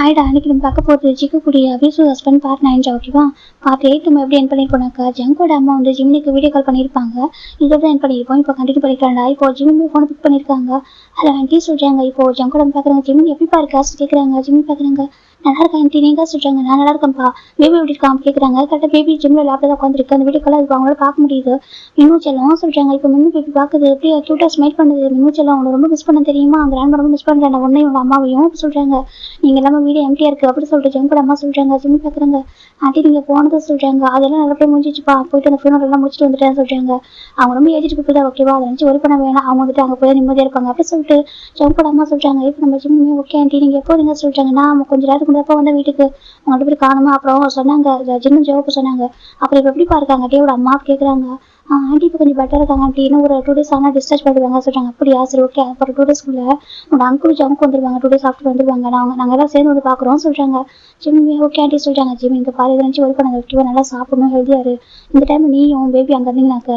ஹாய்டா, அன்னைக்கு நம்ம பார்க்க போகிறது சிக்குக்குடி அபிசு ஹஸ்பண்ட் பார்ட் 9 ஓகேவா. பார்ட் 8 நம்ம எப்படி என் பண்ணியிருப்போம்னாக்கா, ஜங்கோட அம்மா வந்து ஜிம்மிக்கு வீடியோ கால் பண்ணியிருப்பாங்க. இதோட என் பண்ணியிருப்போம். இப்போ கண்டினியூ பண்ணிக்கலாம்டா. இப்போ ஜிம்மி ஃபோனை பிக் பண்ணியிருக்காங்க. அதில் ஆண்டி சொல்கிறாங்க, இப்போ ஜங்கோட அம்மா பார்க்குறாங்க, ஜிம்மி எப்படிப்பா இருக்காசு கேட்குறாங்க. ஜிம்மி பார்க்குறாங்க, நல்லா இருக்கேன் ஆண்டி, நீங்கள் சொல்கிறாங்க, நான் நல்லா இருக்கேன்ப்பா. பேபி எப்படி இருக்கான் கேட்குறாங்க. கரெக்டாக பேபி ஜிம்மில் லேப்டாப் உட்காந்துருக்கு. அந்த வீடியோ கால் அது அவங்களால பார்க்க முடியுது. மின்னு செல்லம் சொல்கிறாங்க, இப்போ மின்னு பேபி பார்க்குது, எப்படி க்யூட்டாக ஸ்மைல் பண்ணுது. மின்னு செல்லம் அவனை ரொம்ப மிஸ் பண்ண தெரியுமா, கிராண்ட் ரொம்ப மிஸ் பண்ணுறேன் உடனே உங்கள் அம்மாவையும் அப்படி சொல்கிறாங்க. நீங்கள் எல்லாமே வீடு எம்டியாக இருக்குது அப்படி சொல்லிட்டு ஜங்கோட அம்மா சொல்கிறாங்க. ஜிம்மி பார்க்குறாங்க, ஆண்டி நீங்கள் போனதை சொல்கிறாங்க, அதெல்லாம் நல்ல போய் முடிஞ்சிச்சுப்பா, போயிட்டு அந்த ஃபோன் எல்லாம் முடிச்சுட்டு வந்துட்டேன்னு சொல்கிறாங்க. அவங்க ரொம்ப ஏஜிட்டு பீப்புள் தான் ஓகேவா, அதை நினச்சி ஒரி பண்ண வேணாம், அவங்க வந்துட்டு அங்கே போய் நிம்மதியாக இருப்பாங்க அப்படி சொல்லிட்டு ஜங்கோட அம்மா சொல்கிறாங்க. இப்போ நம்ம ஜிம்மியுமே ஓகே ஆண்டி நீங்கள் எப்போ நீங்கள் சொல்கிறாங்க, நான் கொஞ்சம் நேரத்துக்கு முன்னப்போ வந்த வீட்டுக்கு அவங்க பேர் காணுமா, அப்புறம் சொன்னாங்க ஜின்னு ஜோப்பு சொன்னாங்க. அப்புறம் இப்போ எப்படிப்பா இருக்காங்க டேவோட அம்மா கேட்குறாங்க. ஆண்டி இப்போ கொஞ்சம் பெட்டராக இருக்காங்க ஆண்டி, இன்னும் ஒரு 2 days ஆனால் டிஸ்சார்ஜ் பண்ணிடுவாங்க சொல்கிறாங்க. அப்படியா சரி ஓகே, அப்புறம் 2 daysக்குள்ளே உங்கள் அங்கிள் ஜம்முக்கு வந்துடுவாங்க, 2 days ஆஃப்டர் வந்துடுவாங்க, நாங்கள் எல்லாம் சேர்ந்து வந்து பார்க்குறோம் சொல்கிறாங்க. ஜிம்மி ஓகே ஆண்டி சொல்கிறாங்க. ஜிம்மி இங்கே பாரு இதை நினச்சி ஒர்க் பண்ண ஓகேவா, நல்லா சாப்பிடணும், ஹெல்த்தியாக இரு. இந்த டைம் நீயும் பேபி அங்கே இருந்தீங்கன்னாக்க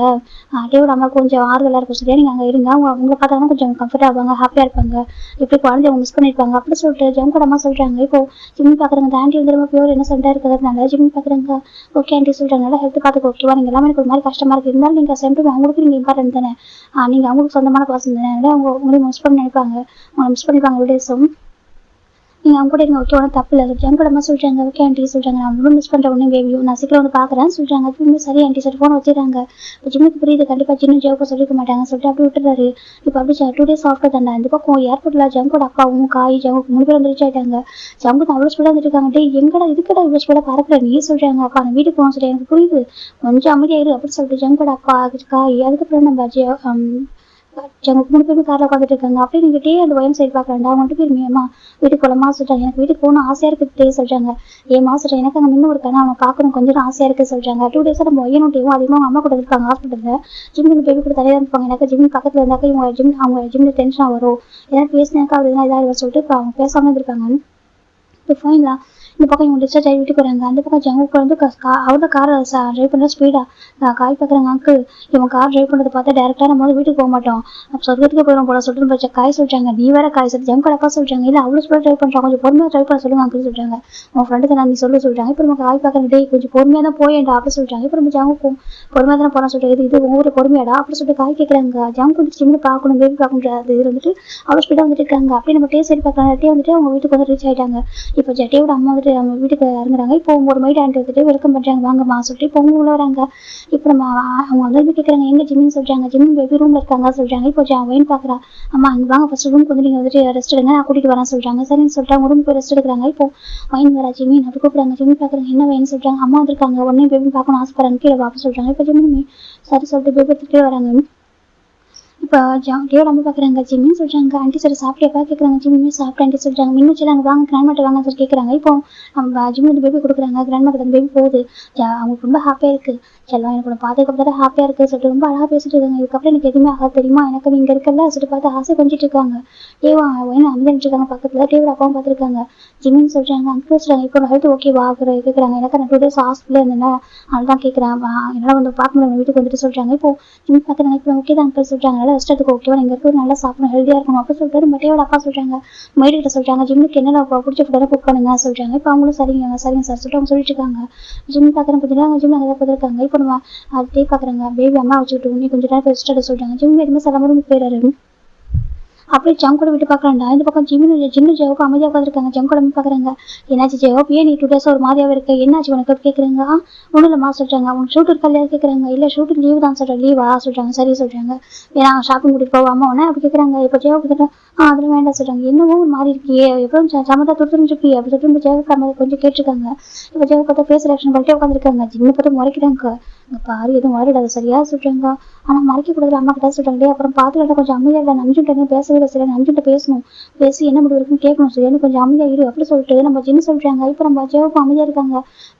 டேவோட அம்மா கொஞ்சம் ஆறுதலாக இருக்கும் சரியா, நீங்கள் அங்கே இருங்க, உங்களை பார்த்தாங்கன்னா கொஞ்சம் கம்ஃபர்ட் ஆவாங்க, ஹாப்பியாக இருப்பாங்க, இப்படி குழந்தைய அவங்க மிஸ் பண்ணியிருப்பாங்க அப்படி சொல்லிட்டு ஜம்கோட அம்மா சொல்கிறாங்க. இப்போ ஜிம்மி பார்க்குறாங்க, அந்த ஆண்டி வந்து ரொம்ப பியூர் என்ன சண்டை இருக்கிறதுனால ஜிம்மி பார்க்குறாங்க. ஓகே ஆண்டி சொல்கிறாங்க, நல்லா ஹெல்த் பார்த்துக்க ஓகேவா, நீங்கள் எல்லாமே எனக்கு ஒரு மாதிரி கஷ்டமாக இருக்குது, இருந்தாலும் நீங்கள் சென்ட்ரு அவங்களுக்கு நீங்கள் இம்பார்ட்டன்ட் தானே, நீங்கள் அவங்களுக்கு சொந்தமான பர்சன் தானே, அதனால் அவங்க உங்களையும் மிஸ் பண்ணி நினைப்பாங்க, உங்களை மிஸ் பண்ணிப்பாங்க விடேஸும், நீங்கள் அவங்க கூட இருங்க ஓகே, ஒன்றும் தப்பு இல்லை சொல்லிட்டு ஜங்கோட அம்மா சொல்கிறாங்க. ஓகே ஆண்டி சொல்கிறாங்க, நான் ரொம்ப மிஸ் பண்ணுறேன் ஒன்றும் பேபியும், நான் சீக்கிரம் வந்து பார்க்குறேன்னு சொல்கிறாங்க. அப்படி சரி ஆண்டி சரி ஃபோன் வச்சுருக்காங்க. இப்போ ஜிம்முக்கு புரியுது கண்டிப்பாக சின்ன ஜோக்க சொல்லிக்க மாட்டாங்க சொல்லிட்டு அப்படி விட்டுறாரு. இப்போ அப்படி 2 days ஆஃப்டர் தாண்டா இந்த பக்கம் ஏர்போர்ட்டில் ஜங்கோட அக்காவும் காய் ஜங்குக்கு 3 பேர் வந்து ரீச் ஆகிட்டாங்க. ஜங்குக்கு அவ்வளோ ஸ்பீடாக வந்துருக்காங்க. டே எங்கடா இதுக்கடா இவ்வளோ ஸ்பீடாக பறக்கிற நீ சொல்கிறாங்க. அப்பா நான் வீட்டுக்கு போகணும் சொல்லி எனக்கு புரியுது, கொஞ்சம் அமைதியாயிரு அப்படின்னு சொல்லிட்டு ஜங்கோட அப்பா காய் அதுக்கப்புறம் நம்ம ஜங்கு 3 பேரும் காரில் உட்காந்துட்டு இருக்காங்க. அப்படியே நீங்கள் டே அந்த ஒயின் சைடு பார்க்குறாண்டா, அவங்க 2 பேருமேம்மா வீட்டுக்கு போகலாமா சொல்கிறாங்க. எனக்கு வீட்டுக்கு போகணும் ஆசையாக இருக்குது டே சொல்கிறாங்க. ஏமா சொல்கிறேன், எனக்கு அங்கே இன்னும் இருக்கானா அவனை பார்க்கணும் கொஞ்சம் ஆசையாக இருக்குது சொல்கிறாங்க. 2 days நம்ம ஒய்யனும் டேவும் அதிகமாக அவங்க அம்மா கூட இருக்காங்க ஹாஸ்பிட்டலில். ஜிம்முக்கு பேபி கூட தனியாக இருப்பாங்க. எனக்கு ஜிம் பக்கத்தில் இருந்தாக்கா இவங்க அவங்க ஜிம்மில் டென்ஷனாக வரும், ஏதாவது பேசினாக்கா அப்படி தான் இதாக சொல்லிட்டு இப்போ அவங்க பேசாமல் இருந்திருக்காங்க. இப்போ ஃபைன்லாம் இந்த பக்கம் இவங்க டிஸ்சார்ஜ் ஆகி வீட்டுக்கு வராங்க. அந்த பக்கம் ஜங்குக்கு வந்து அவரோட காரை ட்ரைவ் பண்ணுற ஸ்பீடாக காய் பார்க்குறாங்க. அங்கிள் இவன் கார் ட்ரைவ் பண்ணுறதை பார்த்தா டேரெக்டாக நம்ம வந்து வீட்டுக்கு போக மாட்டோம், அப்போ சொர்க்கத்துக்கு போயிடும் போல சொல்லிட்டு போச்சா காய் சொல்கிறாங்க. நீ வேற காய் சொல்லி ஜங்கோட அக்கா சொல்கிறாங்க, இல்லை அவ்வளோ ஸ்பீடாக ட்ரைவ் பண்ணுறாங்க, கொஞ்சம் பொறுமையாக ட்ரைவ் பண்ண சொல்லுங்க அங்கிள் சொல்கிறாங்க. உன் ஃப்ரெண்டு தான் நீ சொல்கிறாங்க. இப்போ நம்ம காய் பார்க்குற டே கொஞ்சம் பொறுமையாக தான் போயேன்டா அப்படி சொல்கிறாங்க. இப்போ நம்ம ஜங்குக்கும் பொறுமையாக தானே போனால் சொல்கிறாங்க. இது உங்கள் ஊரில் பொறுமையாடா அப்படி சொல்லிட்டு காய் கேட்குறாங்க. ஜங்கு வந்து சின்ன பார்க்கணும் பேபி பார்க்கணும் இது வந்துட்டு அவ்வளோ ஸ்பீடாக வந்துட்டு இருக்காங்க. அப்படியே நம்ம டே சரி பார்க்கலாம். டே வந்துட்டு அவங்க வீட்டுக்கு வந்து ரீச் ஆகிட்டாங்க. இப்போ ஜட்டியோட அம்மா வந்துட்டு அவங்க வீட்டுக்கு இறங்குறாங்க. இப்போ ஒரு மைட் ஆண்டி வந்துட்டு வெல்கம் பண்ணுறாங்க, வாங்கம்மா சொல்லிட்டு இப்போ உள்ள வராங்க. இப்போ நம்ம அவங்க வந்து கேட்குறாங்க எங்கே ஜிம்மின்னு சொல்கிறாங்க. ஜிம்மி பேபி ரூமில் இருக்காங்க சொல்கிறாங்க. இப்போ வெயின் பார்க்குறா, அம்மா இங்கே வாங்க ஃபஸ்ட்டு ரூமுக்கு வந்து நீங்கள் வந்துட்டு ரெஸ்ட் எடுங்க, நான் கூட்டிகிட்டு வரேன் சொல்கிறாங்க. சரின்னு சொல்லிட்டு அவங்க ரூமுக்கு போய் ரெஸ்ட் எடுக்கிறாங்க. இப்போ வைன் வரா ஜிம்மி அப்படி கூப்பிட்றாங்க. ஜிம்மி பார்க்குறாங்க, என்ன வைன் சொல்கிறாங்க. அம்மா வந்துருக்காங்க, உடனே பேபி பார்க்கணும் ஆசைப்படுறாங்க, கீழே வாப்பா சொல்கிறாங்க. இப்போ ஜிம்மி சரி சொல்லிட்டு பேபி எடுத்து கீழே வராங்க. இப்போ டேவோட அம்மா பார்க்குறாங்க, ஜிம்மின்னு சொல்கிறாங்க. ஆண்டி சரி சாப்பிட்டியாப்பா கேட்குறாங்க. ஜிம்மியுமே சாப்பிட்டு ஆண்டி சொல்கிறாங்க. மின்னு சொல்லுறாங்க, வாங்க கிராண்ட்மாட்ட வாங்க சொல்லி கேட்குறாங்க. இப்போ அவங்க ஜிம்மி வந்து பேபி கொடுக்குறாங்க. கிராண்ட்மாக்கு அந்த பேபி போகுது. அவங்களுக்கு ரொம்ப ஹாப்பியாக இருக்குது. செல்லம் எனக்கு ஒன்று பார்த்துக்கப்புறம் தான் ஹாப்பியாக இருக்குது சொல்லிட்டு ரொம்ப அழகாக பேசிட்டு இருக்காங்க. இதுக்கப்புறம் எனக்கு எதுவுமே ஆகாது தெரியுமா, எனக்கு இங்கே இருக்கல சொல்லிட்டு பார்த்து ஆசை கொஞ்சிட்டு இருக்காங்க. டேவா ஒயின் அமைதிட்டு இருக்காங்க. பக்கத்தில் டேவோட அப்பாவும் பார்த்துருக்காங்க. ஜிம்மின்னு சொல்கிறாங்க. அங்கிள் சொல்கிறாங்க, இப்போ ஹெல்த் ஓகேவா கேட்குறாங்க. எனக்கு நான் 2 days ஹாஸ்பிட்டலில் இருந்தேன்னா அதுதான் கேட்குறேன், என்னால் வந்து பார்க்க முடியும் வீட்டுக்கு வந்துட்டு சொல்கிறாங்க. இப்போ ஜிம்மி பார்க்குறாங்க. இப்போ ஓகே தான் அங்கிள் சொல்கிறாங்க, நல்லா ரெஸ்ட் எடுத்துக்கு ஓகேவா, நீங்கள் இருக்கிறது நல்லா சாப்பிடணும் ஹெல்த்தியாக இருக்கணும் அப்படி சொல்லிட்டு மட்டையோட அப்பா சொல்கிறாங்க. மைடிக்கிட்ட சொல்கிறாங்க, ஜிம்முக்கு என்னென்ன பிடிச்ச ஃபுட்டாக குக் பண்ணுங்க சொல்கிறாங்க. இப்போ அவங்களும் சரிங்க சரிங்க சார் சொல்லிட்டு அவங்க சொல்லிட்டு இருக்காங்க. ஜிம்மி பார்க்குறேன் கொஞ்சம் நேரம் ஜிம்மி அங்கே தான் பார்த்துருக்காங்க. இப்போ நம்ம டே பார்க்குறாங்க, பேபி அம்மா வச்சுக்கிட்டு நீ கொஞ்சம் நேரம் ரெஸ்ட் எடுக்க சொல்கிறாங்க. ஜிம்மி எதுவுமே சில மாதிரி போயிடாரு. அப்படியே ஜங்கோட வீட்டு பார்க்குறாண்டா. இந்த பக்கம் ஜின்னு ஜெயோக்கு அமைதியாக உட்காந்துருக்காங்க. ஜங்கோட பார்க்குறாங்க, என்னாச்சு ஜெயோப் ஏன் நீ 2 days ஒரு மாதிரியாவே இருக்கு, என்னாச்சு உனக்கு கேட்குறாங்க. ஒன்றும் இல்லைம்மா சொல்கிறாங்க. அவங்க ஷூட் இருக்கா இல்லையா கேட்குறாங்க. இல்லை ஷூட்டுக்கு லீவ் தான் சொல்கிறேன், லீவா சொல்கிறாங்க. சரி சொல்கிறாங்க. ஏன்னா ஷாப்பிங் கூட்டிகிட்டு போவாமா உடனே அப்படி கேட்குறாங்க. இப்போ ஜெயோக்கு அதில் வேண்டாம் சொல்கிறாங்க. என்னவோ ஒரு மாதிரி இருக்கியே எவ்வளோ சமத்தா துருந்துருப்பி அப்படி சொல்லிட்டு ஜெயோக்கு கொஞ்சம் கேட்டிருக்காங்க. இப்போ ஜெயோக்கு பார்த்தா ஃபேஸ் ரியாக்ஷன் பண்ணிட்டே உட்காந்துருக்காங்க. ஜின்னு பார்த்து முறைக்கிறாங்க, இங்கே பாரு எதுவும் முறையிடாது சரியா சொல்கிறாங்க. ஆனால் மறைக்கக்கூடாது அம்மா கிட்ட சொல்கிறாங்க. அப்புறம் பார்த்துக்கிட்ட கொஞ்சம் அமைதியாக நம்பிச்சுட்டு பேசவே இல்லை சரியா, நம்பிச்சுட்டு பேசணும், பேசி என்ன முடிவு இருக்குன்னு கேட்கணும் சரியா, கொஞ்சம் அமைதியாக இரு அப்படி சொல்லிட்டு நம்ம ஜின்னு சொல்கிறாங்க. இப்போ நம்ம ஜெயோக்கு அமைதியாக இருக்காங்க.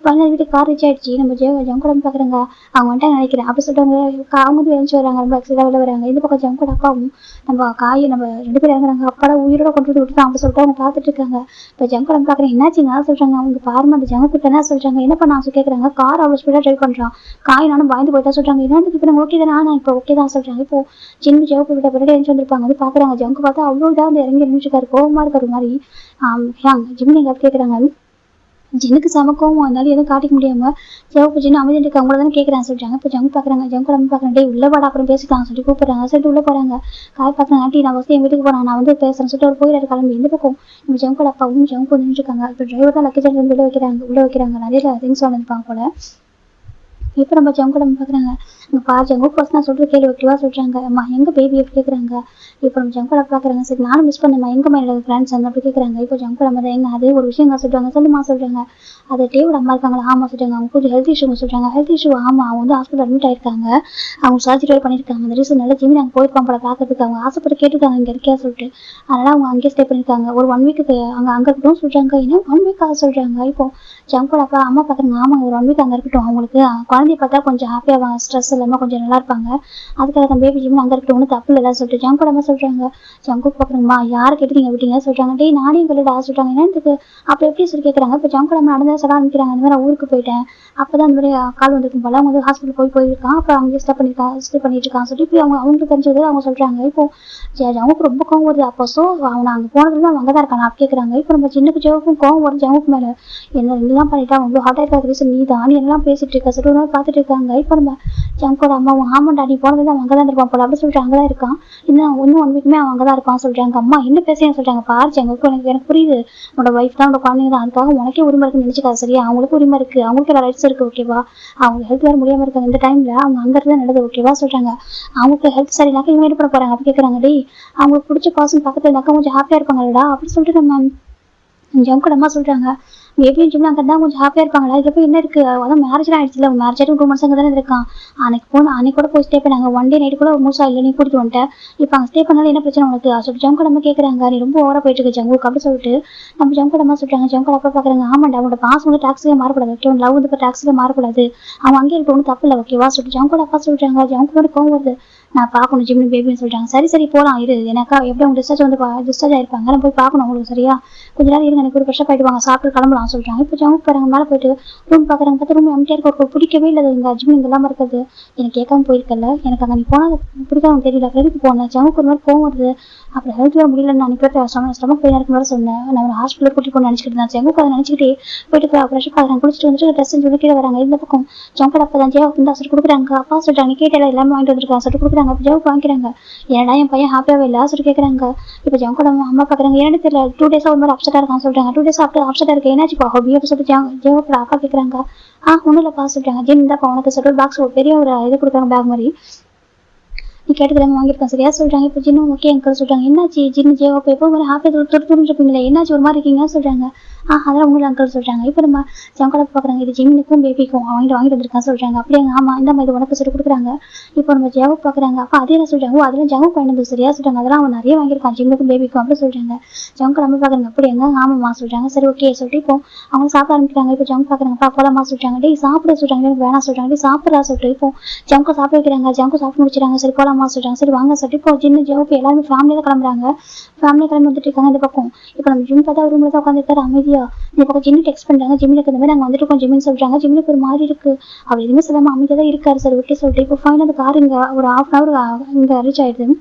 பதினேழு வீட்டுக்கு கார் ரீச் ஆகிடுச்சு. நம்ம ஜங்கோட பார்க்குறாங்க, அவங்க வந்துட்டு நினைக்கிறேன் அப்படி சொல்லிட்டு அவங்க வந்து எழுந்து வராங்க, ரொம்ப எக்ஸைட்டாக வராங்க. இந்த பக்கம் ஜங்கோட அப்பாவும் நம்ம காயை நம்ம 2 பேர் இறங்குறாங்க. அப்பாடா உயிரோட கொண்டு வந்து விட்டுட்டான் அப்படி சொல்லிட்டு அவங்க பார்த்துட்டு இருக்காங்க. இப்போ ஜங்கோட பார்க்குறேன், என்னாச்சுங்க சொல்கிறாங்க. அவங்க பாருமா அந்த ஜங்க கிட்ட என்ன சொல்கிறாங்க, என்ன பண்ண கேட்குறாங்க. கார் அவ்வளோ ஸ்பீடாக ட்ரைவ் பண்ணுறான், காய் நானும் பயந்து போயிட்டா சொல்றாங்க. என்னன்னு இப்போ ஓகே தானே? நான் இப்போ ஓகே தான் சொல்றாங்க. இப்போ சின்ன ஜவுக்கு விட்ட பிறகு எழுந்து வந்திருப்பாங்க. வந்து பாக்குறாங்க ஜவுக்கு பார்த்தா அவ்வளோ இதாக வந்து இறங்கி நின்றுருக்காரு, கோவமா இருக்காரு மாதிரி. ஜிம்மி நீங்க அப்படி கேட்குறாங்க. ஜின்னுக்கு சமக்கவும் அதனால எதுவும் காட்டிக்க முடியாம ஜவுக்கு ஜின்னு அமைதி இருக்கு அவங்கள தானே கேட்குறாங்க சொல்றாங்க. இப்போ ஜங்கு பாக்குறாங்க. ஜங்கு நம்ம பாக்குறேன், டே உள்ள வாடா அப்புறம் பேசிக்கலாம் சொல்லி கூப்பிடுறாங்க. சொல்லிட்டு உள்ள போறாங்க. காய் பாக்குறாங்க. ஆண்டி நான் ஃபஸ்ட்டு என் வீட்டுக்கு போறேன், நான் வந்து பேசுறேன் சொல்லிட்டு அவர் போயிடாரு கிளம்பி. இந்த பக்கம் நம்ம ஜங்கோட அப்பாவும் ஜங்கு வந்து நின்றுருக்காங்க. இப்போ டிரைவர் தான் லக்கேஜ் உள்ள வைக்கிறாங்க. நிறைய திங்ஸ் வந்துருப்பாங்க போல. இப்போ நம்ம ஜங்கோட பாக்குறாங்க. அங்கே ஜங்கு ஃபர்ஸ்ட் நான் சொல்ற கேள்வி வைக்கவா சொல்றாங்க. அம்மா எங்க பேபி எப்படி கேட்குறாங்க. இப்போ நம்ம ஜங்கோட பாக்குறாங்க. சரி நானும் மிஸ் பண்ணேம்மா, எங்க மேல ஃப்ரெண்ட்ஸ் வந்து அப்படி கேட்குறாங்க. இப்போ ஜங்கோட அம்மா தான் எங்க அதே ஒரு விஷயம் தான் சொல்றாங்க. சொல்லுமா சொல்றாங்க. அது டேவோட அம்மா இருக்காங்களா? ஆமா சொல்றாங்க. அவங்க கொஞ்சம் ஹெல்த் இஷ்யூ சொல்றாங்க. ஹெல்த் இஷ்யூ ஆமா, அவங்க வந்து ஹாஸ்பிட்டல் அட்மிட் ஆயிருக்காங்க. அவங்க சர்ஜரி பண்ணியிருக்காங்க. அந்த ரீசன் நல்லா ஜிம்மி நாங்கள் போயிருக்கோம் போல பார்க்கறதுக்கு. அவங்க ஆசைப்பட்டு கேட்டுருக்காங்க இங்கே இருக்கியா சொல்லிட்டு. அதனால அவங்க அங்கேயே ஸ்டே பண்ணியிருக்காங்க. ஒரு 1 வீக்கு அங்கே இருக்கட்டும் சொல்றாங்க. ஏன்னா 1 வீக்காக சொல்றாங்க. இப்போ ஜங்கோட அப்பா அம்மா பார்க்குறாங்க. ஆமாங்க ஒரு 1 வீக் அங்கே இருக்கட்டும், அவங்களுக்கு குழந்தைய பார்த்தா கொஞ்சம் ஹாப்பியாக ஸ்ட்ரெஸ் இல்லாமல் கொஞ்சம் நல்லா இருப்பாங்க. அதுக்காக தான் பேபி ஜிம்மி அங்கே இருக்கட்டும், ஒன்றும் தப்பு இல்லை சொல்லிட்டு ஜங்கோட அம்மா சொல்றாங்க. ஜங்கு பார்க்குறேங்கம்மா யாரை கேட்டு நீங்கள் விட்டீங்க சொல்றாங்க. டே நானே எங்களோட சொல்றாங்க. என்னன்னு அப்போ எப்படி சொல்லி கேட்குறாங்க. இப்போ ஜங்கோட அம்மா நடந்தா சொல்ல ஆரம்பிக்கிறாங்க. அந்த மாதிரி நான் ஊருக்கு போயிட்டேன், அப்பதான் அந்த மாதிரி கால் வந்திருக்கும் போல, அவங்க வந்து ஹாஸ்பிட்டல் போயிருக்கான். அப்புறம் அவங்க ஸ்டே பண்ணிட்டு இருக்கான் சொல்லி இப்போ அவங்களுக்கு தெரிஞ்சது அவங்க சொல்றாங்க. இப்போ ஜவுக்கு ரொம்ப கோவம் வருது. அப்போ அவனை அங்கே போனதுல அவங்க தான் இருக்கான் அப்படி கேட்குறாங்க. இப்போ நம்ம சின்ன ஜவுக்கும் கோவம் வருது ஜவுக்கு மேல. என்ன இதெல்லாம் பண்ணிட்டா அவங்க ஹார்ட் அட்டாக் ரீசன் நீ தான் என்னெல்லாம் பேசிட்டு இருக்கா சொல்லி பார்த்துட்டு இருக்காங்க. இப்போ நம்ம ஜங்கோட அம்மாவும் ஆமாண்டா நீ போனது தான் அங்கே தான் இருப்பான் போல அப்படி சொல்லிட்டு அங்கே தான் இருக்கான். இன்னும் 1 வீக்குமே அவன் அங்கே தான் இருப்பான் சொல்றாங்க. அம்மா என்ன பேசுறேன்னு சொல்றாங்க. பாரு ஜங்குக்கு எனக்கு புரியுது, உன்னோட ஒய்ஃப் தான் உன்னோட குழந்தைங்க தான், அதுக்காக உனக்கே உரிமை இருக்குன்னு நினைச்சுக்காது சரியா. அவங்களுக்கு உரிமை இருக்கு, அவங்களுக்கு ரைட்ஸ் இருக்கு ஓகேவா. அவங்க ஹெல்த் வேறு முடியாம இருக்காங்க இந்த டைம்ல, அவங்க அங்க இருந்தா நல்லது ஓகேவா சொல்றாங்க. அவங்களுக்கு ஹெல்த் சரியில்லாக்க இவங்க என்ன பண்ண போறாங்க அப்படி கேட்குறாங்க. டே அவங்களுக்கு பிடிச்ச பர்சன் பக்கத்துல இருந்தாக்கா கொஞ்சம் ஹாப்பியா இருப்பாங்கடா அப்படி சொல்லிட்டு நம்ம ஜங்கோட அம்மா சொல்றாங்க. எப்படின்னு சொல்லி அங்கே தான் கொஞ்சம் ஹாப்பியாக இருப்பாங்களா. இதுக்கு என்ன இருக்கு, அதான் மேரேஜ்லாம் ஆயிடுச்சுல, மேரேஜ் ஆகிட்டு 2 months அங்கே தானே இருக்கான். அன்னைக்கு கூட போய் ஸ்டே பண்ணாங்க. 1 day நைட்டு கூட ஒரு மூசா இல்லை நீ கூட்டிட்டு வந்துட்டேன். இப்போ அங்கே ஸ்டே பண்ணாலும் என்ன பிரச்சனை உனக்கு சொல்லிட்டு ஜங்கோட அம்மா கேட்குறாங்க. நீ ரொம்ப ஓவரா போயிட்டு இருக்கு ஜங்குக்கு அப்படி சொல்லிட்டு நம்ம ஜங்கோட அம்மா சொல்றாங்க. ஜங்கோட அப்பா பார்க்குறாங்க. ஆமாண்டா அவனோட பாஸ் வந்து டாக்ஸிலே மாறக்கூடாது ஓகே, லவ் வந்து இப்போ டாக்ஸிலே மாறக்கூடாது, அவன் அங்கே இருக்க ஒன்றும் தப்பு இல்லை ஓகேவா சொல்லிட்டு ஜங்கோட அப்பா சொல்றாங்க. ஜங்கோட கோவம் வருது. நான் பார்க்கணும் ஜிம்மி பேபின்னு சொல்றாங்க. சரி போகலாம் இரு, எனக்கா எப்படி அவங்க டிஸ்சார்ஜ் ஆயிருப்பாங்க, நான் போய் பார்க்கணும் உங்களுக்கு சரியா, கொஞ்ச நேரம் இருங்க எனக்கு ஒரு ஃப்ரெஷ்ஷாக போயிட்டு வாங்க சாப்பிட்டு கிளம்பலாம் சொல்றாங்க. இப்போ ஜங்கு போறாங்க. மேலே போயிட்டு ரூம் பார்க்குறாங்க. பார்த்தா ரூம் எம்டியாக இருக்க பிடிக்கவே இல்லை இங்கே ஜிம்மி இங்கே இல்லாமல் இருக்கிறது. எனக்கு கேட்காம போயிருக்கல, எனக்கு அங்கே நீ போனால் பிடிக்காம தெரியல, எதுக்கு போனேன் ஜங்குக்கு ஒரு மாதிரி கோவம் வருது. அப்புறம் ஹெல்த் வேறு முடியலன்னு அன்னைக்கு ஸ்டமக் பெயின் இருக்கு மாதிரி சொன்னேன். நான் ஒரு ஹாஸ்பிட்டல் கூட்டிட்டு போய் நினச்சிக்கிட்டு இருந்தேன். ஜங்குக்கு அதை நினச்சிக்கிட்டே போயிட்டு ஃப்ரெஷ்ஷாக பார்க்குறாங்க. குளிச்சுட்டு வந்துட்டு ட்ரெஸ் சொல்லி கீழே வராங்க. இந்த பக்கம் ஜங்கோட அப்பா தான் ஜேவுக்கு வந்து சொல்லிட்டு கொடுக்குறாங்க. அப்பா சொல்றாங்க நீ கேட்டால எல்லாமே வாங்கிட்டு வந்துருக்காங்க சொல்லிட்டு கொடுக்குறாங்க. அப்போ ஜேவுக்கு வாங்கிக்கிறாங்க. ஏன்னா என் பையன் ஹாப்பியாகவே இல்லை சொல்லி கேட்குறாங்க. இப்போ ஜங்கோட அம்மா பார்க்குறாங்க. ஏன்னு தெரியல 2 days ஒரு மாதிரி அப்செட்டாக இருக்கான்னு சொல்றாங்க. 2 days அப்செட்டாக இருக்கு என்னாச்சுப்பா ஹாபி அப்படி சொல்லிட்டு ஜேவோட அப்பா கேட்குறாங்க. ஒன்றும் இல்லைப்பா சொல்றாங்க. ஜிம் இந்தாப்பா உனக்கு சொல்லிட்டு பாக்ஸ் ஒரு பெரிய ஒரு இது கொடுக்குறாங்க பேக் மாதிரி, நீ கேட்டுக்கிறாங்க வாங்கியிருக்கேன் சரியா சொல்றாங்க. இப்போ ஜின்னு ஓகே அங்கிள் சொல்றாங்க. என்னாச்சு ஜின்னு ஜேவோ எப்போ ஒரு ஹாப்பியாக துருந்துருப்பீங்களே என்னாச்சு ஒரு மாதிரி இருக்கீங்கன்னு சொல்றாங்க. அதெல்லாம் உங்களை அங்கிள் சொல்றாங்க. இப்போ நம்ம ஜங்கோட பார்க்குறாங்க. இது ஜிம்னுக்கும் பேபிக்கும் வாங்கிட்டு வந்திருக்கான்னு சொல்றாங்க. அப்படியே ஆமா இந்த மாதிரி உனக்கு சொல்லி கொடுக்குறாங்க. இப்போ நம்ம ஜேவோ பார்க்குறாங்க. அப்போ அதே என்ன சொல்றாங்க. அதெல்லாம் ஜங்கு வாங்கினது சரியா சொல்றாங்க. அதெல்லாம் அவன் நிறைய வாங்கியிருக்கான் ஜிம்னுக்கும் பேபிக்கும் அப்படி சொல்றாங்க. ஜங்கு நம்ம பார்க்குறாங்க. அப்படி எங்க ஆமாம்மா சொல்றாங்க. சரி ஓகே சொல்லிட்டு இப்போ அவங்க சாப்பிட ஆரம்பிக்கிறாங்க. இப்போ ஜங்கு பார்க்குறாங்க. அப்பா போலாமா சொல்றாங்க. டே சாப்பிட சொல்றாங்க. எனக்கு வேணாம் சொல்றாங்க. டே சாப்பிடா சொல்லிட்டு இப்போ ஜங்கு சாப்பிட வைக்கிறாங்க. ஜங்கு சாப்பிட்டு முடிச்சிடாங்க. சரி போலாமா சொல்றாங்க. சரி வாங்க சொல்லிட்டு இப்போ ஜின்னு ஜவுக்கு எல்லாருமே ஃபேமிலியாக கிளம்புறாங்க. ஃபேமிலியாக கிளம்பி வந்துட்டு இருக்காங்க. இந்த பக்கம் இப்போ நம்ம ஜிம் பார்த்தா ரூம்ல தான் உட்காந்துருக்காரு அமைதியா. இந்த பக்கம் ஜிம்மி டெக்ஸ்ட் பண்றாங்க. ஜிம்மிக்கு இந்த மாதிரி நாங்கள் வந்துட்டு இருக்கோம் ஜிம்மின்னு சொல்றாங்க. ஜிம்மிக்கு ஒரு மாதிரி இருக்கு, அவர் எதுவுமே சொல்லாம அமைதியாக தான் இருக்காரு. சரி ஓகே சொல்லிட்டு இப்போ ஃபைனல் அந்த கார் இங்கே ஒரு 1/2 hour இங்கே ரீச் ஆயிடுது.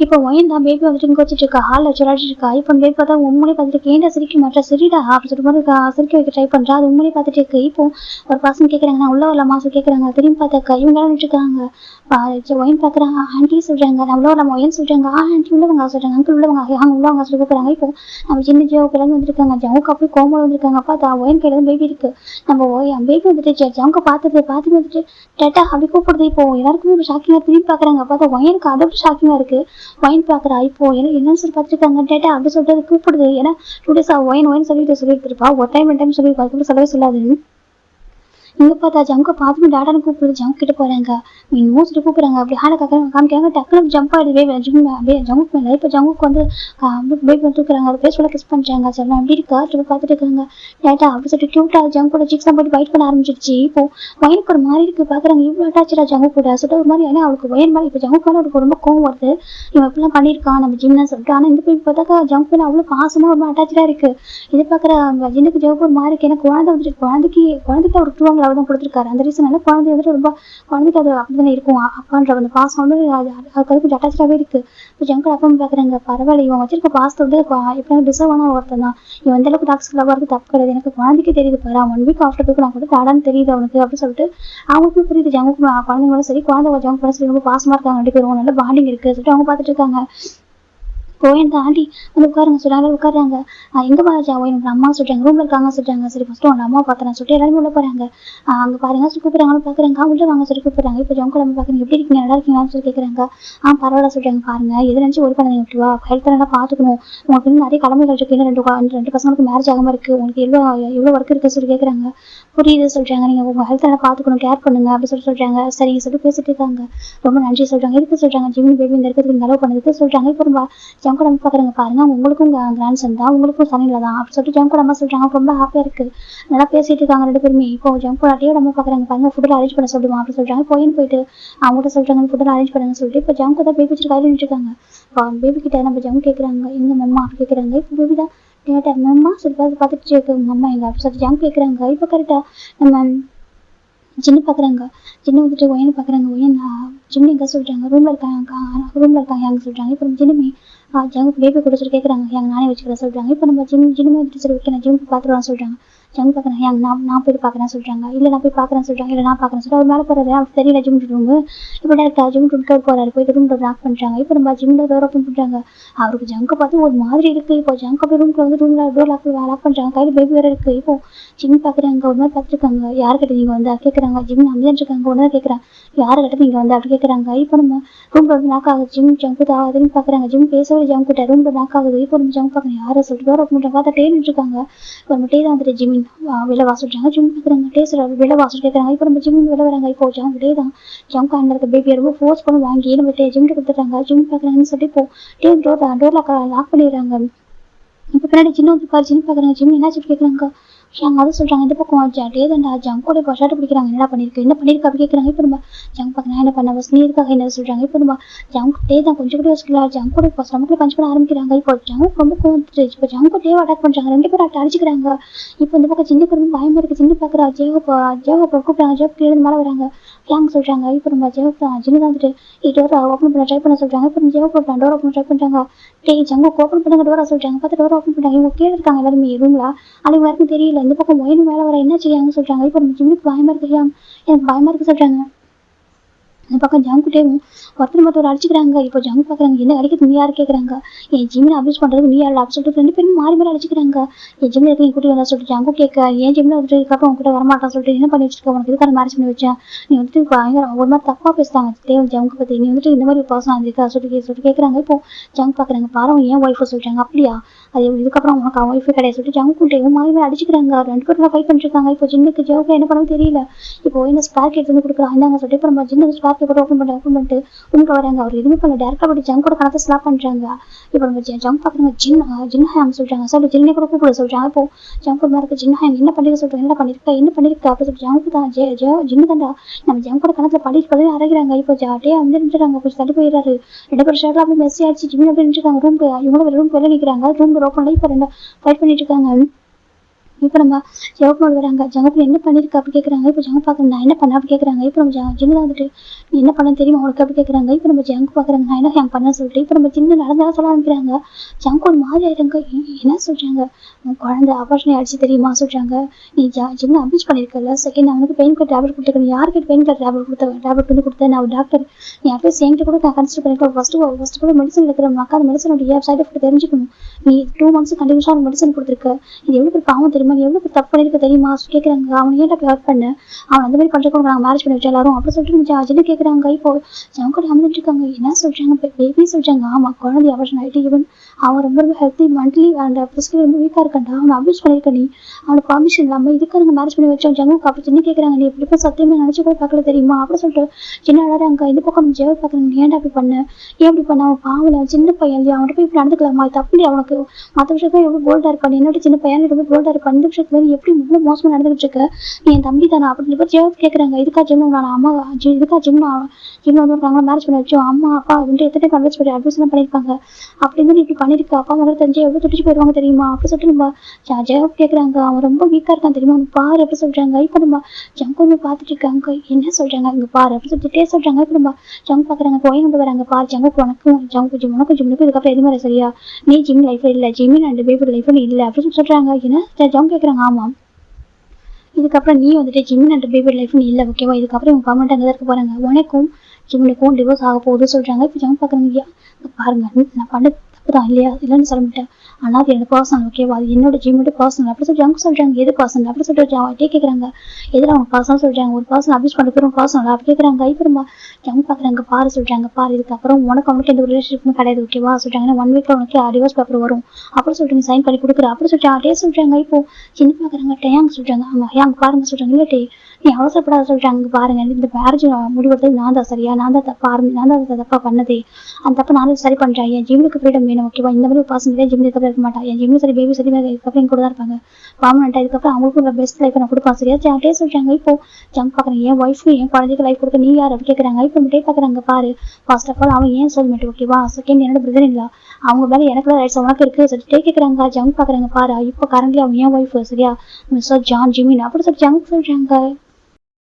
இப்போ ஒயன் தான் பேபி வந்துட்டு இங்கே வச்சுட்டு இருக்கா, ஹாலில் விளையாடிட்டு இருக்கா. இப்போ பேபி பார்த்தா உண்மையிலே பார்த்துட்டு ஏன்டா சிரிக்க மாட்டா சரிடா அப்படி சொல்லிட்டு போது சிரிக்க வைக்க ட்ரை பண்றா. அது உண்மையிலே பார்த்துட்டு இருக்கு. இப்போ ஒரு பர்சன் கேட்குறாங்க நான் உள்ள வரலாமா சொல்லி கேட்குறாங்க. திரும்பி பார்த்தாக்கா இவங்க எல்லாம் இருக்காங்க. ஒயன் பார்க்குறாங்க. ஆண்டி சொல்றாங்க நான் உள்ள வரலாமா ஒயன் சொல்றாங்க. ஆண்டி உள்ளவங்க சொல்றாங்க. அங்கிள் உள்ளவங்க அங்கே உள்ளவங்க சொல்லி கூப்பிடுறாங்க. இப்போ நம்ம சின்ன ஜவுக்கு எல்லாம் வந்திருக்காங்க. ஜவுக்கு அப்படியே கோமல வந்திருக்காங்க. பார்த்தா ஒயன் கையில பேபி இருக்கு. நம்ம பேபி வந்துட்டு ஜவுக்கு பார்த்து வந்துட்டு டேட்டா அப்படி கூப்பிடுது. இப்போ எல்லாருக்குமே ஒரு ஷாக்கிங்கா திரும்பி பார்க்குறாங்க. பார்த்தா ஒயனுக்கு அதை ஷாக்கிங்கா இருக்கு. ஒயின் பார்க்குறா. இப்போ என்னன்னு சொல்லி பார்த்துருக்காங்க. டேட்டா அப்படி சொல்லிட்டு கூப்பிடுது. ஏன்னா 2 days ஒயின் சொல்லிட்டு இருப்பா. ஒரு டைம் 2 time சொல்லி சொல்லவே சொல்லாது. இங்கே பார்த்தா ஜங்கு பார்த்துட்டு டாடான்னு கூப்பிடுது. ஜங்கு கிட்ட போறாங்க. மூச்சுட்டு கூப்பிடுறாங்க. அப்படி ஹாலை காமிக்கிறாங்க. டக்குனு ஜம்ப் ஆயிடுது அப்படியே ஜங்குக்கு மேலே. இப்போ ஜங்குக்கு வந்து பேபி வந்துருக்குறாங்க. அது பேச கிஸ் பண்ணுறாங்க. சொல்லலாம் அப்படி இருக்கா பார்த்துட்டு இருக்காங்க. டேட்டா அப்படி சொல்லிட்டு கியூட்டா ஜங்கோட சிக்ஸ் தான் போட்டு பைட் பண்ண ஆரம்பிச்சிருச்சு. இப்போ ஒயனுக்கு ஒரு மாதிரி இருக்கு. பார்க்குறாங்க இவ்வளோ அட்டாச்சா ஜங்கு கூட சொல்லிட்டு ஒரு மாதிரி. ஏன்னா அவளுக்கு ஒயன் மாதிரி இப்போ ஜங்குக்கு மேலே அவருக்கு ரொம்ப கோவம் வருது. இவன் இப்படிலாம் பண்ணியிருக்கான் நம்ம ஜிம்னா சொல்லிட்டு. ஆனால் இந்த பேபி பார்த்தாக்கா ஜங்கு மேலே அவ்வளோ பாசமாக ரொம்ப அட்டாச்சாக இருக்கு. இது பார்க்குற ஜின்னுக்கு ஜவுக்கு ஒரு மாதிரி இருக்கு. ஏன்னா குழந்தை வந்துட்டு குழந்தைக்கு அவர் விட்டுருவாங்க ரீசன் அவர் தான் கொடுத்துருக்காரு. அந்த ரீசனால குழந்தை வந்துட்டு ரொம்ப குழந்தைக்கு அது அப்படிதானே இருக்கும். அப்பான்ற அந்த பாசம் வந்து அதுக்கு கொஞ்சம் அட்டாச்சாகவே இருக்கு. இப்போ ஜங்கோட அப்பா பாக்குறாங்க, பரவாயில்ல இவன் வச்சிருக்க பாசத்தை வந்து எப்படியும் டிசர்வ் ஆன ஒருத்தன் தான். இவன் எந்த அளவுக்கு டாக்ஸிக் லவ்வா இருக்கு தப்பு கிடையாது. எனக்கு குழந்தைக்கு தெரியுது பாரு, 1 வீக் ஆஃப்டருக்கு நான் கூட தாடான்னு தெரியுது அவனுக்கு அப்படின்னு சொல்லிட்டு அவங்களுக்கும் புரியுது. ஜங்குக்கு குழந்தைங்களும் சரி குழந்தை ஜங்கு சரி ரொம்ப பாசமா இருக்காங்க, 2 பேரும் நல்ல பாண்டிங் இருக்கு சொல்லிட்டு அவங்க பார்த்துட்டு இருக்காங்க. கோயன் தாண்டி வந்து உட்காருங்க சொல்றாங்க. உட்காடுறாங்க. எங்க பாஜா எனக்கு அம்மா சொல்றாங்க, ரூம்ல இருக்காங்க சொல்றாங்க. சரி ஃபர்ஸ்ட் உங்க அம்மா பாக்குறேன் சொல்லிட்டு எல்லாரும் உள்ள போறாங்க. அங்க பாருங்க சொல்லி கூப்பிடுறாங்கன்னு பாக்குறாங்க. உள்ள வாங்க சொல்லி கூப்பிடுறாங்க. இப்போ ஜங்கு நம்ம பாக்குறீங்க, எப்படி இருக்கீங்க, நல்லா இருக்கீங்களான்னு சொல்லி கேக்குறாங்க. பரவாயில்ல சொல்றாங்க. பாருங்க எது நினைச்சு ஒரு பண்ணாதீங்க, ஓகேவா? ஹெல்த் நல்லா பாத்துக்கணும். உங்களுக்கு இன்னும் நிறைய கடமைகள் இருக்கு. இன்னும் ரெண்டு பசங்களுக்கு மேரேஜ் ஆகாம இருக்கு. உங்களுக்கு எவ்வளவு ஒர்க் இருக்கு சொல்லி கேக்குறாங்க. புரியுது சொல்றாங்க. நீங்க உங்க ஹெல்த் நல்லா பாத்துக்கணும், கேர் பண்ணுங்க அப்படின்னு சொல்றாங்க. சரி சொல்லி பேசிட்டு இருக்காங்க. ரொம்ப நன்றி சொல்றாங்க. எதுக்கு சொல்றாங்க, ஜிம்மி பேபி இந்த இருக்கிறதுக்கு நல்லா பண்ணதுக்கு சொல்றாங்க. இப்போ ரொம்ப ஜங்கோட அம்மா பாக்குறாங்க. பாருங்க உங்களுக்கும் கிராண்ட் சன் தான், உங்களுக்கும் சனில தான் அப்படின்னு சொல்லிட்டு ஜங்கோட அம்மா சொல்றாங்க. ரொம்ப ஹாப்பியா இருக்கு, நல்லா பேசிட்டு இருக்காங்க 2 பேருமே. இப்போ ஜங்கோட அட்டையோட அம்மா பாக்குறாங்க. பாருங்க ஃபுட் அரேஞ்ச் பண்ண சொல்லுமா அப்படின்னு சொல்றாங்க. போயிட்டு அவங்ககிட்ட சொல்றாங்க ஃபுட் அரேஞ்ச் பண்ணுன்னு சொல்லிட்டு. இப்போ ஜங்கோ தான் பேபி வச்சு கையில நின்று இருக்காங்க. இப்போ பேபி கிட்ட நம்ம ஜங்கு கேக்குறாங்க, எங்க மம்மா அப்படி கேக்குறாங்க. இப்போ பேபி தான் கேட்டா மம்மா சொல்லி பார்த்துட்டு இருக்கு, மம்மா எங்க அப்படின்னு சொல்லிட்டு ஜங்கு கேக்குறாங்க. இப்போ கரெக்டா நம்ம ஜின்னு பாக்குறாங்க. ஜின்னு வந்துட்டு ஒயன் பாக்குறாங்க. ஒயன் ஜிம்மி எங்க சொல்றாங்க, ரூம்ல இருக்காங்க அங்க சொல்றாங்க. இப்போ ஜின்னுமே ஜங்குக்கு பேபி கூட சொல்லி கேட்குறாங்க. நானே வச்சுக்கிறேன் சொல்றாங்க. இப்போ நம்ம ஜின்னுமே வந்துட்டு சரி ஓகே நான் ஜிம்முக்கு பார்த்துருவான்னு சொல்றாங்க. ஜங்கு பார்க்குறேன், நான் போய் பார்க்குறேன் சொல்றாங்க. இல்லை நான் போய் பார்க்குறேன்னு சொல்றாங்க. இல்லை நான் பார்க்குறேன் சொல்லிட்டு அவர் மேலே போறாரு. அவருக்கு தெரியல ஜிம் ரூமு. இப்போ டேரக்டா ஜிம் ரூம்க்கு போறாரு. போயிட்டு ரூம் டோர் லாக் பண்றாங்க. இப்போ நம்ம ஜிம்ல டோர் ஓப்பன் பண்றாங்க. அவருக்கு ஜங்க பார்த்து ஒரு மாதிரி இருக்கு. இப்போ ஜங்க போய் ரூம்ல வந்து ரூம்ல டோர் லாக் பண்றாங்க. கையில பேபி வேற இருக்கு. இப்போ ஜிம் பாக்குறாங்க, ஒரு மாதிரி பார்த்துருக்காங்க. யாருக்கிட்ட நீங்க வந்து கேட்குறாங்க. ஜிம் அமைதியா இருக்காங்க. உடனே கேட்குறாங்க, யாருக்கிட்ட நீங்க வந்து அப்படி கேட்குறாங்க. இப்போ நம்ம ரூம்ல வந்து லாக் ஆகுது. ஜிம் ஜங்கு அதுன்னு பாக்குறாங்க. ஜிம் பேசவே ஜங்கு கிட்ட ரூம்ல லாக் ஆகுது. இப்போ நம்ம ஜங்கு பாக்குறேன், யாரை சொல்லிட்டு டோர் ஓப்பன் பண்றாங்க. பார்த்தா டே நின்றுருக்காங்க. இப்போ நம்ம டே தான் வந்துட்டு ஜிமின் வெளில வா சொல்றாங்க. ஜிம் பாக்குறாங்க, டே சொல்றாங்க வெளில வா சொல்லி கேட்குறாங்க. இப்போ நம்ம ஜிம் வெளில வராங்க. இப்போ ஜங்கு டே தான் ஜங்கு அண்ணன் இருக்க பேபியை ரொம்ப ஃபோர்ஸ் பண்ணி வாங்கி நம்ம ஜிம்கிட்ட கொடுத்துட்டாங்க. ஜிம் பாக்குறாங்கன்னு சொல்லி இப்போ டே டோர் லாக் பண்ணிடுறாங்க. இப்போ பின்னாடி சின்ன வந்து பாரு, சின்ன பாக்குறாங்க. ஜிம் என்ன சொல்லி கேட்குறாங்க. அதை சொல்றாங்க. இந்த பக்கம் டே தான்டா ஜங்கோட இப்போ ஷர்ட் பிடிக்கிறாங்க. என்ன பண்ணிருக்க அப்படி கேட்குறாங்க. இப்போ நம்ம ஜங்கு பார்க்க என்ன பண்ண பஸ் நீருக்காக என்ன சொல்றாங்க. இப்போ நம்ம ஜங்கு டே தான் கொஞ்சம் கூட யோசிக்கலாம். ஜங்கோட இப்போ நமக்குள்ள பஞ்ச் பண்ண ஆரம்பிக்கிறாங்க. இப்போ ஜங்கு ரொம்ப கோந்துட்டு இப்போ ஜங்கு டேவை அட்டாக் பண்றாங்க. 2 பேரும் அடிச்சுக்கிறாங்க. இப்போ இந்த பக்கம் சின்ன ரொம்ப பயமா இருக்கு. சின்ன பாக்குறா ஜேவ கூப்பிட்டாங்க. ஜேவ் கீழே மேலே வராங்க. யாங்க சொல்றாங்க. இப்போ நம்ம ஜேவ் சின்ன தான் வந்துட்டு டோரை ஓப்பன் பண்ண ட்ரை பண்ண சொல்றாங்க. இப்போ நம்ம ஜேவ் போட்டாங்க. டோர் ஓப்பன் ட்ரை பண்றாங்க. டே ஜங்கு ஓப்பன் பண்ணுங்க டோரா சொல்றாங்க. பார்த்து டோர் ஓப்பன் பண்றாங்க. இவங்க கீழே இருக்காங்க எல்லாருமே ரூம்ல. அது யாருக்கும் தெரியல. இந்த பக்கம் ஒயின் மேல வர என்ன செய்யாங்க சொல்றாங்க. இப்போ நம்ம ஜிம்முக்கு பயமா இருக்கு, எனக்கு பயமா இருக்கு சொல்றாங்க. இந்த பக்கம் ஜங்குட்டேவும் ஒருத்தர் அடிச்சுக்கிறாங்க. இப்போ ஜங்கு பாக்குறாங்க, என்ன அடிக்கிறது நீ யாரு கேட்குறாங்க. என் ஜிம்மில் அபியூஸ் பண்றது நீ யாரு அப்படின்னு சொல்லிட்டு 2 பேரும் மாறி அடிச்சுக்கிறாங்க. என் ஜிம்மில் இருக்க கூட்டி வந்தா சொல்லிட்டு ஜங்கு கேட்க, என் ஜிம்மில் வந்துட்டு இதுக்கப்புறம் உங்ககிட்ட வரமாட்டான்னு சொல்லிட்டு என்ன பண்ணி வச்சிருக்க, உனக்கு இதுக்கான மேரேஜ் பண்ணி வச்சேன், நீ வந்துட்டு ஒரு மாதிரி தப்பா பேசுறாங்க தேவை ஜங்கு பத்தி, நீ வந்துட்டு இந்த மாதிரி பர்சன் இருக்கா சொல்லிட்டு கேட்குறாங்க. இப்போ ஜங்கு பாக்குறாங்க, பாரம் ஏன் ஒய்ஃபை சொல்றாங்க. அப்படியா, அது இதுக்கப்புறம் உனக்கு ஒய்ஃபை கிடையாது சொல்லிட்டு ஜங்கு கூட்டையும் மாறி அடிச்சுக்கிறாங்க. 2 பேரும் ஃபைட் பண்ணிருக்காங்க. இப்போ ஜின்னுக்கு ஜவுக்கு என்ன பண்ணவும் தெரியல. இப்போ என்ன ஸ்பார்க் எடுத்து வந்து கொடுக்குறாங்க. இந்தாங்க சொல்லிட்டு இப்போ நம்ம ஜின்னு ஸ்பார்க் ஓப்பன் பண்ணிட்டு உங்க வராங்க. அவர் எதுவுமே பண்ண டேரக்டா போய் ஜங்கோட கணத்தை ஸ்லாப் பண்றாங்க. இப்போ நம்ம ஜங்க் பாக்குறாங்க. ஜின்ஹாங் சொல்றாங்க. சார் ஜின்னை கூட கூப்பிட சொல்றாங்க. இப்போ ஜங்கு மேல ஜின்ஹாங் என்ன பண்ணிருக்க சொல்றாங்க. என்ன பண்ணிருக்க அப்படி சொல்லி ஜங்கு தான் ஜின்னு தாண்டா நம்ம ஜங்கோட கணத்துல படி அரைகிறாங்க. இப்போ டே வந்து நின்றுறாங்க. கொஞ்சம் தள்ளி போயிடுறாரு. 2 பேரும் ஷர்ட்ல அப்படி மெஸ்ஸி ஆயிடுச்சு. ஜிம்மி அப்படி நின்றுருக்காங்க. இவங்களும் ரூம் வெளில நிற்கிறாங்க. ரூம் ஓப்பன் இப்போ 2 ஃபைட் பண்ணிட்டு இருக்காங்க. இப்போ நம்ம ஜவப்மோடு வராங்க. ஜங்கப்பில் என்ன பண்ணிருக்க அப்படி கேட்குறாங்க. இப்போ ஜங்கு பார்க்குறேன், நான் என்ன பண்ண அப்படி கேட்குறாங்க. இப்போ நம்ம ஜின்னு தான் வந்துட்டு நீ என்ன பண்ண தெரியுமா உனக்கு அப்படி கேட்குறாங்க. இப்போ நம்ம ஜங்கு பார்க்குறாங்க, நான் என்ன ஹேங் பண்ண சொல்லிட்டு இப்போ நம்ம ஜின்னு நடந்தாலும் சொல்ல ஆரம்பிக்கிறாங்க. ஜங்கு ஒரு மாதிரி ஆயிடுங்க. என்ன சொல்றாங்க, உன் குழந்தை ஆபரேஷன் ஆயிடுச்சு தெரியுமா சொல்றாங்க. நீ ஜின்னு அபியூஸ் பண்ணிருக்கல. செகண்ட் அவனுக்கு பெயின் கிலர் டேப்லெட் கொடுத்துருக்கேன். யாருக்கு பெயின் கிலர் டேப்லெட் வந்து கொடுத்தேன். நான் ஒரு டாக்டர், நீ அட்லீஸ்ட் என்கிட்ட கூட நான் கன்சிடர் பண்ணிருக்கேன். ஃபர்ஸ்ட் கூட மெடிசன் இருக்கிற மக்கா அந்த மெடிசனோட சைட் எஃபெக்ட் தெரிஞ்சுக்கணும். நீ 2 months கண்டினியூஸாக மெடிசன் கொடுத்துருக்க. இது எவ்வளோ பேர் பாவம் தெரியுமா, நீ எவ்வளோ பேர் தப்பு பண்ணிருக்க தெரியுமா கேட்குறாங்க. அவன் ஏன்டா போய் ஹெல்ப் பண்ண, அவன் அந்த மாதிரி பண்ணுறதுக்கு நாங்கள் மேரேஜ் பண்ணி வச்சா எல்லாரும் அப்படி சொல்லிட்டு ஜின்னு கேட்குறாங்க. இப்போ ஜங்கோட அமைந்துட்டு இருக்காங்க. என்ன சொல்றாங்க, பேபி சொல்றாங்க. ஆமா குழந்தை அவர்ஷன் ஆகிட்டு ஈவன் அவன் ரொம்ப ஹெல்த்தி மென்டலி அண்ட் பிசிக்கலி ரொம்ப வீக்காக இருக்கான்டா. அவனை அபியூஸ் பண்ணியிருக்க நீ, அவனுக்கு பர்மிஷன் இல்லாமல் இதுக்கு நாங்கள் மேரேஜ் பண்ணி வச்சோம். ஜங்குக்கு அப்படி சின்ன கேட்குறாங்க. நீ எப்படி போய் சத்தியமாக நினச்சி கூட பார்க்கல தெரியுமா அப்படி சொல்லிட்டு சின்ன அழகாங்க. இந்த பக்கம் நம்ம ஜெவல் பார்க்குறாங்க. ஏன்டா அப்படி பண்ண, ஏன் அப்படி பண்ண, அவன் பாவல சின்ன பையன் இல்லையா, அவன்கிட்ட போய் இப்படி நடந்துக்கலாமா, தப்பு இல்லையா அவனுக்கு, மற்ற விஷயத்தான் எவ்வளோ போல்டாக இருப்பான், என்னோட சின்ன பையன் ரொம்ப போல்டாக இருப்பான், இந்த விஷயத்துல எப்படி இவ்வளவு மோசமா நடந்துகிட்டு இருக்க, நீ என் தம்பி தானே அப்படின்னு ஜெயப் கேக்குறாங்க. இதுக்கா ஜிம் நான் அம்மா இதுக்கா ஜிம்ல வந்து ஒருத்தவங்க மேரேஜ் பண்ணி வச்சோம், அம்மா அப்பா வந்து எத்தனை கன்வென்ஸ் பண்ணி அட்வைஸ் எல்லாம் பண்ணிருக்காங்க, அப்படின்னு நீ இப்படி பண்ணிருக்க, அப்பா முதல்ல தெரிஞ்சு எவ்வளவு துடிச்சு போயிருவாங்க தெரியுமா அப்படி சொல்லிட்டு நம்ம ஜெயப் கேக்குறாங்க. அவன் ரொம்ப வீக்கா இருக்கான் தெரியுமா, அவன் பாரு அப்படி சொல்றாங்க. இப்ப நம்ம ஜங்கு பாத்துட்டு இருக்காங்க, என்ன சொல்றாங்க இங்க பாரு அப்படி சொல்லிட்டே சொல்றாங்க. இப்ப நம்ம ஜங்கு பாக்குறாங்க, போய் நம்ம வராங்க. பாரு ஜங்கு உனக்கும் ஜிம்முக்கும் இதுக்கப்புறம் எதுவுமே சரியா, நீ ஜிம் லைஃப் இல்ல, ஜிம்மின் அண்ட் பேபி லைஃப் இல்ல அப்படின்னு சொல்றாங்க. ஏன்னா ஜங்கு கேக்குறாங்க. ஆமா, இதுக்கப்புறம் நீ வந்துட்டு ஜிம்மின் அண்ட் பேபி லைஃப்னு இல்லை, ஓகேவா, இதுக்கப்புறம் இவங்க பர்மனெண்ட் அங்கே இருக்க போறாங்க, உனக்கும் ஜிம்முக்கும் டிவோர்ஸ் ஆக போகுது சொல்றாங்க. இப்போ ஜம் பாக்குறாங்க, பாருங்க நான் பண்ண தப்பு தான் இல்லையா, இல்லைன்னு சொல்ல மாட்டேன், ஆனா அது என்னோட பர்சனல், ஓகேவா, அது என்னோட ஜிம்மோட பர்சனல் அப்படி சொல்லி ஜங்கு சொல்றாங்க. எது பர்சனல் அப்படி சொல்லிட்டு அவட்டே கேட்கறாங்க. எதில் அவங்க பர்சனல் சொல்றாங்க, ஒரு பர்சன் அபியூஸ் பண்ண போறோம் பர்சனல் அப்படி கேட்கறாங்க. இப்போ ஜங்கு பாக்குறாங்க. பாரு சொல்றாங்க, பாரு இதுக்கப்புறம் உனக்கு அவனுக்கு எந்த ஒரு ரிலேஷன்ஷிப்பும் கிடையாது, ஓகேவா சொல்றாங்க. 1 வீக்ல உனக்கு டிவோர்ஸ் பேப்பர் வரும் அப்படி சொல்லிட்டு சைன் பண்ணி கொடுக்குற அப்படி சொல்லிட்டு அதே சொல்றாங்க. இப்போ சின்ன பாக்குறாங்க, டேங் சொல்றாங்க. அவங்க ஏங்க பாருங்க சொல்றாங்க. இல்லட்டே நீ அவசரப்படாத சொல்றாங்க. பாருங்க இந்த மேரேஜ் முடிவெடுத்தது நான் தான் சரியா, நான் தான் தப்பா பண்ணதே, அந்த தப்ப நானும் சரி பண்றேன். என் ஜிம்முக்கு ஃப்ரீடம் வேணும், ஓகேவா, இந்த மாதிரி பர்சன் ஜிம் இதுக்கப்புறம் இருக்க மாட்டான், என் ஜிம்மும் சரி பேபி சரி இதுக்கப்புறம் என் கூட தான் இருப்பாங்க பர்மனெண்டா, இதுக்கப்புறம் அவங்களுக்கும் ஒரு பெஸ்ட் லைஃப் நான் கொடுப்பேன் சரியா அதே சொல்றாங்க. இப்போ ஜங்க் பாக்குறாங்க, என் ஒய்ஃபுக்கு என் குழந்தைக்கு லைஃப் கொடுக்க நீ யார் அப்படி கேட்கறாங்க. இப்போ டே பாக்குறாங்க. பாரு ஃபர்ஸ்ட் ஆஃப் ஆல் அவன் ஏன் சோல்மேட், ஓகேவா, செகண்ட் என்னோட பிரதர் இல்ல, அவங்க மேல எனக்கு ரைட்ஸ் உனக்கு இருக்கு சொல்லிட்டு கேட்கறாங்க. ஜங்க் பாக்குறாங்க. பாரு இப்போ கரண்ட்லி அவன் ஏன் ஒய்ஃப் சரியா, மிஸ்டர் ஜான் ஜிமின் அப்படி சொல்லி ஜங்க் சொல்றாங்க.